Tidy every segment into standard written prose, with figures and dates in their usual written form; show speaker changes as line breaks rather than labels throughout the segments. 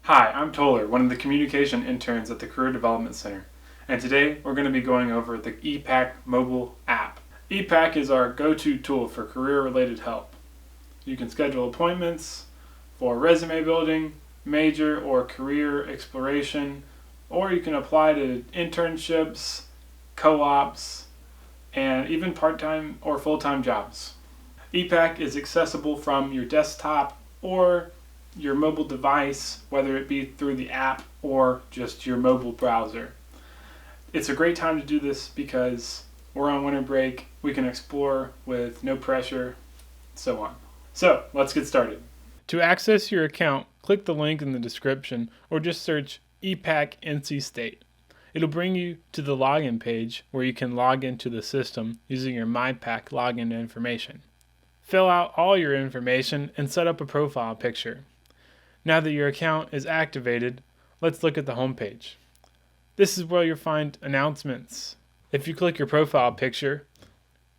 Hi, I'm Toller, one of the communication interns at the Career Development Center, and today we're going to be going over the ePACK mobile app. ePACK is our go-to tool for career-related help. You can schedule appointments for resume building, major or career exploration, or you can apply to internships, co-ops, and even part-time or full-time jobs. ePACK is accessible from your desktop or your mobile device, whether it be through the app or just your mobile browser. It's a great time to do this because we're on winter break, we can explore with no pressure, so on. So let's get started. To access your account, click the link in the description or just search ePACK NC State. It'll bring you to the login page where you can log into the system using your MyPACK login information. Fill out all your information and set up a profile picture. Now that your account is activated, let's look at the home page. This is where you'll find announcements. If you click your profile picture,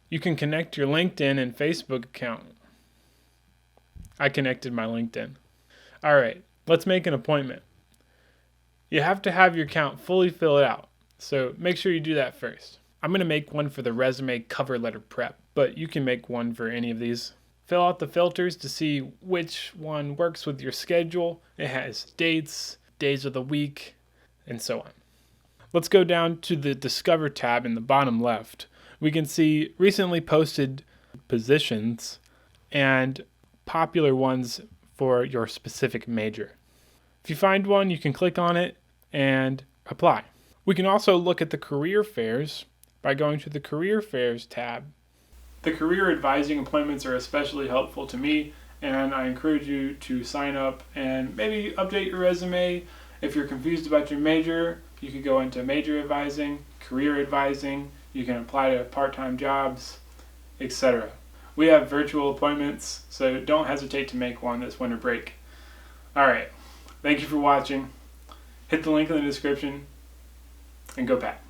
you can connect your LinkedIn and Facebook account. I connected my LinkedIn. Alright, let's make an appointment. You have to have your account fully filled out, so make sure you do that first. I'm going to make one for the resume cover letter prep, but you can make one for any of these. Fill out the filters to see which one works with your schedule. It has dates, days of the week, and so on. Let's go down to the Discover tab in the bottom left. We can see recently posted positions and popular ones for your specific major. If you find one, you can click on it and apply. We can also look at the career fairs by going to the Career Fairs tab. The CareerAdvising appointments are especially helpful to me, and I encourage you to sign up and maybe update your resume. If you're confused about your major, you could go into major advising, career advising, you can apply to part-time jobs, etc. We have virtual appointments, so don't hesitate to make one this winter break. Alright, thank you for watching. Hit the link in the description and go Pack.